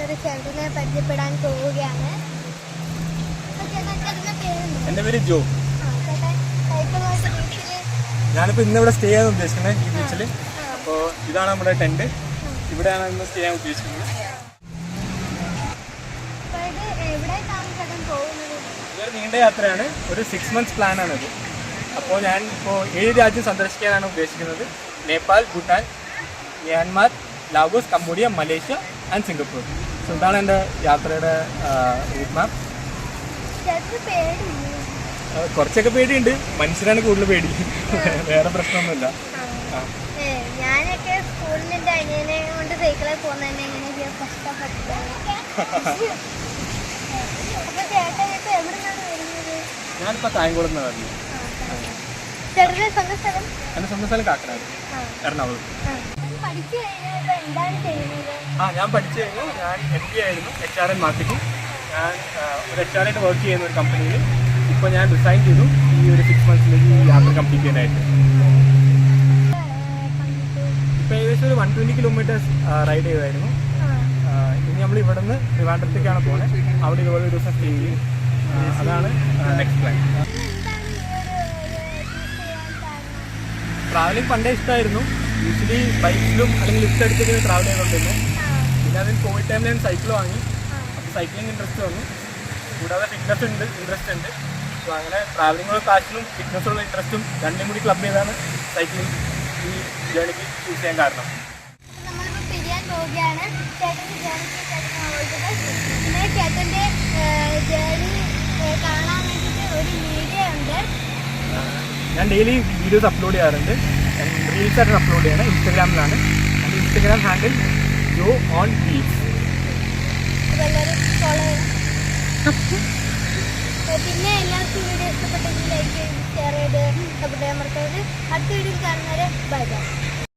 ഒരു ചേട്ടനെ പരിചയപ്പെടാൻ പോവുകയാണ്. എൻ്റെ പേര് ജോ. ഞാനിപ്പോൾ ഇന്ന് ഇവിടെ സ്റ്റേ ചെയ്യാൻ ഉദ്ദേശിക്കുന്നത് ഈ ബീച്ചിൽ. അപ്പോൾ ഇതാണ് നമ്മുടെ ടെൻറ്റ്. ഇവിടെയാണ് ഇന്ന് സ്റ്റേ ചെയ്യാൻ ഉദ്ദേശിക്കുന്നത്. ഇതൊരു നീണ്ട യാത്രയാണ്. ഒരു 6 months പ്ലാനാണിത്. അപ്പോൾ ഞാൻ ഇപ്പോൾ 7 രാജ്യം സന്ദർശിക്കാനാണ് ഉദ്ദേശിക്കുന്നത്. Nepal, Bhutan, Myanmar, Laos, Cambodia, Malaysia and Singapore. So ഇതാണ് എൻ്റെ യാത്രയുടെ റൂട്ട് മാപ്പ്. കുറച്ചൊക്കെ പേടിയുണ്ട്. മനുഷ്യരാണ് കൂടുതൽ പേടി. വേറെ പ്രശ്നമൊന്നുമില്ല. ഞാനൊക്കെ സ്കൂളിൽ എൻ്റെ അനിയനെ കൊണ്ട് സൈക്കിളിൽ പോകുന്നതന്നെ എങ്ങനെയൊക്കെയാ കഷ്ടപ്പെട്ടത്. അപ്പൊ ചേട്ടൻ ഇപ്പൊ എവിടെ നിന്നാണ് വരുന്നത്? ഞാനിപ്പോൾ കായംകുളം നിന്നാണ് വരുന്നത്. ചേട്ടൻ്റെ സ്വന്തം സ്ഥലം? എൻ്റെ സ്വന്തം സ്ഥലം കാക്കനാട്, എറണാകുളം. പഠിച്ചു കഴിഞ്ഞാൽ എന്താണ് ചെയ്യുന്നത്? ഞാൻ പഠിച്ചു കഴിഞ്ഞു. ഞാൻ MBA ആയിരുന്നു, HR & മാർക്കറ്റിംഗ്. ഞാൻ ഒരു HR ആയിട്ട് വർക്ക് ചെയ്യുന്ന ഒരു കമ്പനിയിൽ. ഇപ്പോൾ ഞാൻ റിസൈൻ ചെയ്തു ഈ ഒരു 6 monthsലേക്ക് ഈ യാത്ര കംപ്ലീറ്റ് ചെയ്യാനായിട്ട്. ഇപ്പോൾ ഏകദേശം ഒരു 120 kilometers റൈഡ് ചെയ്തായിരുന്നു. ഇനി നമ്മൾ ഇവിടെ നിന്ന് ട്രിവാൻഡ്രത്തേക്കാണ് പോകുന്നത്. അവിടെ ഇതുപോലെ ഒരു ദിവസം സ്റ്റേ ചെയ്യും. അതാണ് നെക്സ്റ്റ് പ്ലാൻ. ട്രാവലിംഗ് പണ്ടേ ഇഷ്ടമായിരുന്നു. യൂഷ്വലി ബൈക്കിലും അല്ലെങ്കിൽ ലിഫ്റ്റ് അടിച്ചൊക്കെ ട്രാവൽ ചെയ്തുകൊണ്ടിരുന്നു. പിന്നെ അതിന് കോവിഡ് ടൈമിൽ ഞാൻ സൈക്കിൾ വാങ്ങി. അപ്പോൾ സൈക്ലിംഗ് ഇൻട്രസ്റ്റ് വന്നു. കൂടാതെ ഫിറ്റ്നസ് ഉണ്ട്, ഇൻട്രസ്റ്റ് ഉണ്ട്. അപ്പോൾ അങ്ങനെ ട്രാവലിംഗുള്ള പാഷനും ഫിറ്റ്നസ്സുള്ള ഇൻട്രസ്റ്റും രണ്ടും കൂടി ക്ലബ് ചെയ്താണ് സൈക്ലിംഗ് ഈ ജേണിക്ക് ചൂസ് ചെയ്യാൻ കാരണം. നമ്മളിപ്പോൾ പിരിയാൻ പോവുകയാണ്. ചേട്ടൻ്റെ ജേണിക്ക് ചേട്ടൻ്റെ ജേണി കാണാൻ വേണ്ടിയിട്ട് ഒരു വീഡിയോ ഉണ്ട്. ഞാൻ ഡെയിലി വീഡിയോസ് അപ്ലോഡ് ചെയ്യാറുണ്ട്. ഞാൻ റീൽസായിട്ട് അപ്ലോഡ് ചെയ്യണം. ഇൻസ്റ്റാഗ്രാമിലാണ്. എൻ്റെ Instagram handle Jo on reels. എല്ലാവരും ഫോളോ ചെയ്യണം. പിന്നെ എല്ലാവർക്കും വീഡിയോ ഇഷ്ടപ്പെട്ടെങ്കിൽ ലൈക്ക് ചെയ്ത് ഷെയർ ചെയ്ത് സപ്പോർട്ട് ചെയ്യാൻ മറക്കരുത്. അടുത്ത വീഡിയോയിൽ കാണുന്നവരെ ബൈ ബൈ.